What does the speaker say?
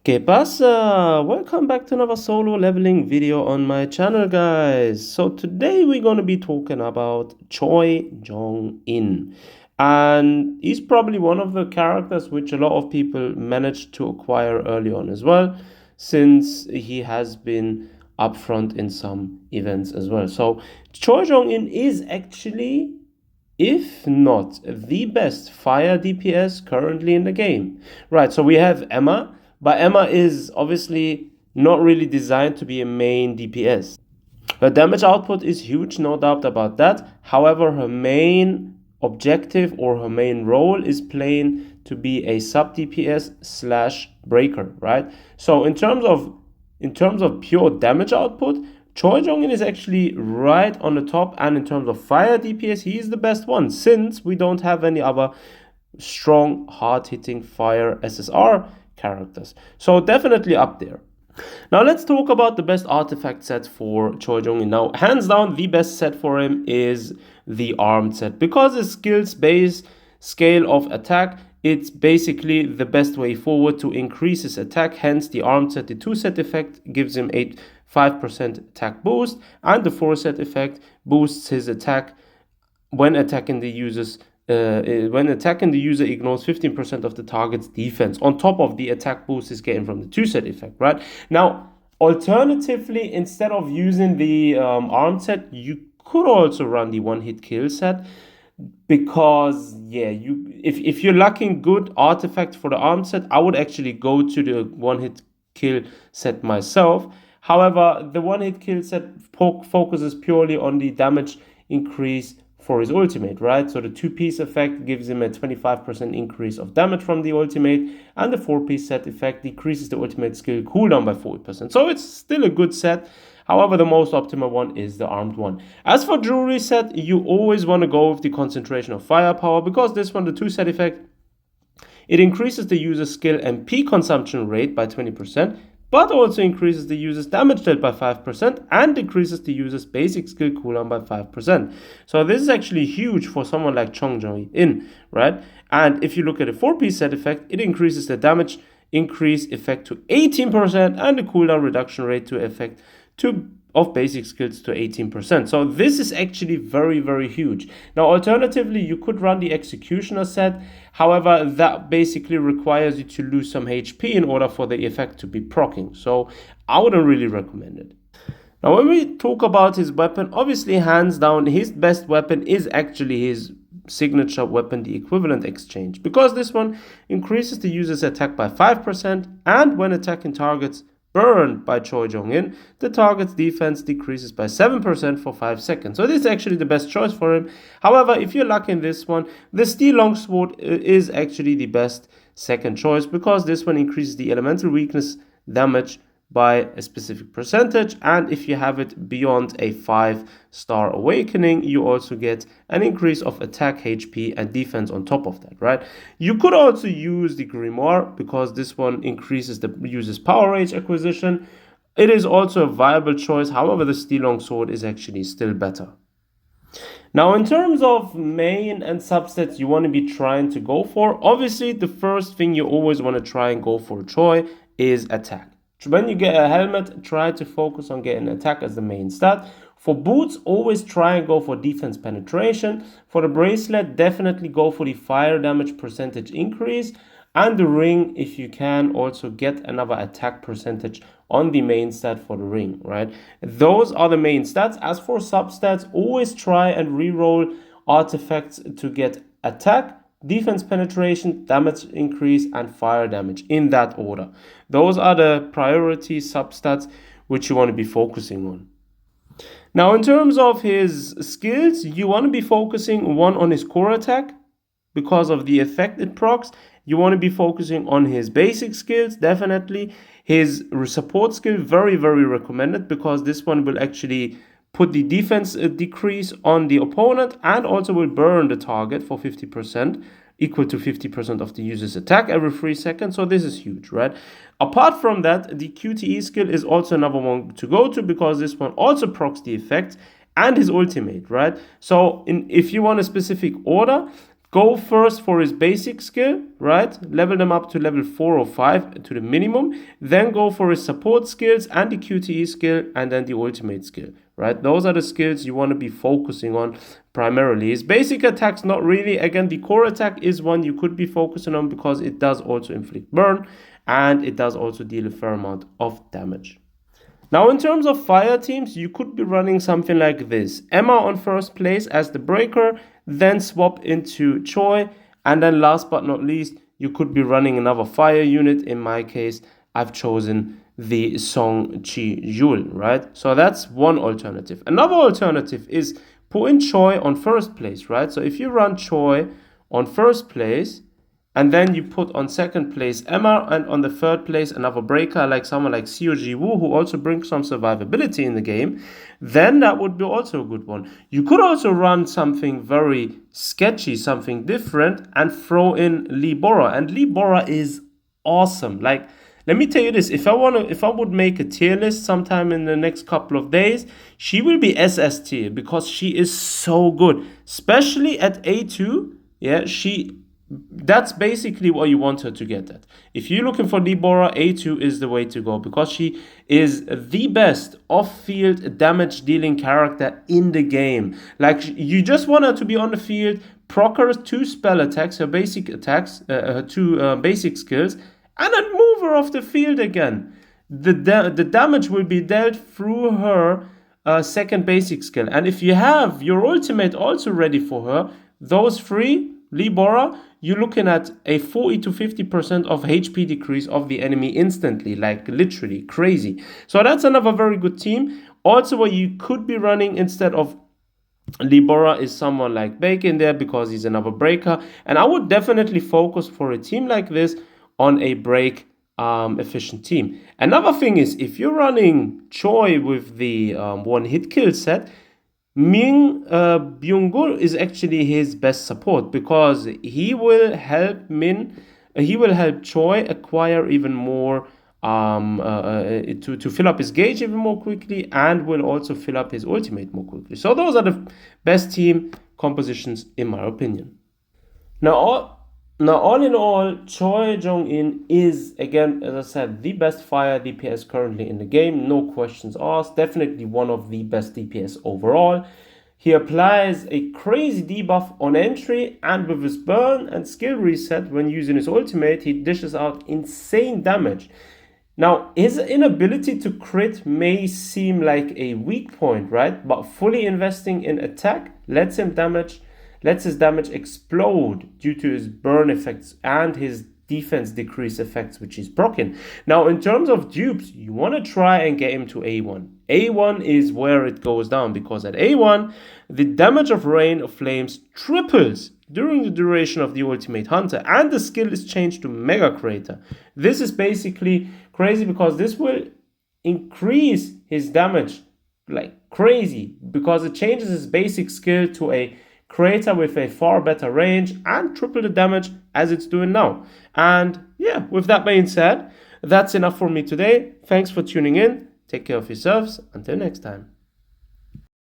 ¿Qué pasa? Welcome back to another solo leveling video on my channel, guys. So today we're going to be talking about Choi Jong-In. And he's probably one of the characters which a lot of people managed to acquire early on as well, since he has been upfront in some events as well. So Choi Jong-In is actually, if not the best fire DPS currently in the game. Right, so we have Emma, but Emma is obviously not really designed to be a main DPS. Her damage output is huge, no doubt about that. However, her main objective or her main role is playing to be a sub DPS slash breaker, right? So in terms of pure damage output, Choi Jong-In is actually right on the top, and in terms of fire DPS, he is the best one, since we don't have any other strong, hard-hitting fire SSR characters. So definitely up there. Now let's talk about the best artifact set for Choi Jong-In. Now, hands down, the best set for him is the armed set, because his skills base scale of attack, it's basically the best way forward to increase his attack. Hence, the armed set, the 2-set effect gives him 5% attack boost, and the 4-set effect boosts his attack when attacking the user ignores 15% of the target's defense, on top of the attack boost is getting from the 2-set effect, right? Now, alternatively, instead of using the armed set, you could also run the one-hit kill set, because if you're lacking good artifact for the armed set, I would actually go to the one-hit kill set myself. However, the one-hit kill set focuses purely on the damage increase for his ultimate, right? So the 2-piece effect gives him a 25% increase of damage from the ultimate, and the 4-piece set effect decreases the ultimate skill cooldown by 40%. So it's still a good set. However, the most optimal one is the armed one. As for jewelry set, you always want to go with the concentration of firepower, because this one, the 2-set effect, it increases the user's skill MP consumption rate by 20%, but also increases the user's damage dealt by 5% and decreases the user's basic skill cooldown by 5%. So this is actually huge for someone like Choi Jong-In, right? And if you look at the 4-piece set effect, it increases the damage increase effect to 18% and the cooldown reduction rate to effect of basic skills to 18%. So this is actually very, very huge. Now, alternatively, you could run the executioner set. However, that basically requires you to lose some HP in order for the effect to be proccing. So I wouldn't really recommend it. Now, when we talk about his weapon, obviously, hands down, his best weapon is actually his signature weapon, the equivalent exchange, because this one increases the user's attack by 5%, and when attacking targets burned by Choi Jong-In, the target's defense decreases by 7% for 5 seconds. So this is actually the best choice for him. However, if you're lacking this one, the Steel Longsword is actually the best second choice, because this one increases the elemental weakness damage by a specific percentage, and if you have it beyond a 5-star awakening, you also get an increase of attack, HP, and defense on top of that, right? You could also use the Grimoire, because this one increases the user's power rage acquisition. It is also a viable choice. However, the Steel Longsword is actually still better. Now, in terms of main and subsets you want to be trying to go for, obviously the first thing you always want to try and go for Choi is attack. When you get a helmet, try to focus on getting attack as the main stat. For boots, always try and go for defense penetration. For the bracelet, definitely go for the fire damage percentage increase. And the ring, if you can, also get another attack percentage on the main stat for the ring, right? Those are the main stats. As for substats, always try and reroll artifacts to get attack, defense penetration, damage increase, and fire damage, in that order. Those are the priority substats which you want to be focusing on. Now, in terms of his skills, you want to be focusing one on his core attack, because of the effect it procs. You want to be focusing on his basic skills, definitely. His support skill, very, very recommended, because this one will actually put the defense decrease on the opponent, and also will burn the target for 50%, equal to 50% of the user's attack every 3 seconds. So this is huge, right? Apart from that, the QTE skill is also another one to go to, because this one also procs the effect and his ultimate, right? So if you want a specific order, go first for his basic skill, right? Level them up to level 4 or 5 to the minimum. Then go for his support skills and the QTE skill and then the ultimate skill, right? Those are the skills you want to be focusing on primarily. His basic attack's not really. Again, the core attack is one you could be focusing on because it does also inflict burn and it does also deal a fair amount of damage. Now, in terms of fire teams, you could be running something like this. Emma on first place as the breaker, then swap into Choi, and then last but not least, you could be running another fire unit. In my case, I've chosen the Song Chi-Yul, right? So that's one alternative. Another alternative is putting Choi on first place, right? So if you run Choi on first place, and then you put on second place Emma, and on the third place another breaker like someone like Seo Ji-woo, who also brings some survivability in the game, then that would be also a good one. You could also run something very sketchy, something different, and throw in Lee Bora. And Lee Bora is awesome. Like, let me tell you this, if I would make a tier list sometime in the next couple of days, she will be SS tier because she is so good, especially at A2. Yeah, that's basically what you want her to get at. If you're looking for Deborah, A2 is the way to go because she is the best off-field damage dealing character in the game. Like, you just want her to be on the field, proc her 2 spell attacks, her basic attacks, her 2 basic skills, and then move her off the field again. The damage will be dealt through her second basic skill. And if you have your ultimate also ready for her, those 3, Lee Bora, you're looking at a 40 to 50% of HP decrease of the enemy instantly, like literally crazy. So that's another very good team. Also, what you could be running instead of Lee Bora is someone like Bacon there because he's another breaker. And I would definitely focus for a team like this on a break efficient team. Another thing is, if you're running Choi with the one hit kill set, Ming Byung-gul is actually his best support because he will help Choi acquire even more to fill up his gauge even more quickly, and will also fill up his ultimate more quickly. So those are the best team compositions in my opinion. Now all in all, Choi Jong-In is, again, as I said, the best fire DPS currently in the game. No questions asked. Definitely one of the best DPS overall. He applies a crazy debuff on entry, and with his burn and skill reset when using his ultimate, he dishes out insane damage. Now, his inability to crit may seem like a weak point, right? But fully investing in attack lets his damage explode due to his burn effects and his defense decrease effects, which is broken. Now, in terms of dupes, you want to try and get him to A1. A1 is where it goes down because at A1, the damage of Rain of Flames triples during the duration of the Ultimate Hunter, and the skill is changed to Mega Crater. This is basically crazy because this will increase his damage like crazy because it changes his basic skill to a Crater with a far better range and triple the damage as it's doing now. And yeah, with that being said, that's enough for me today. Thanks for tuning in. Take care of yourselves. Until next time.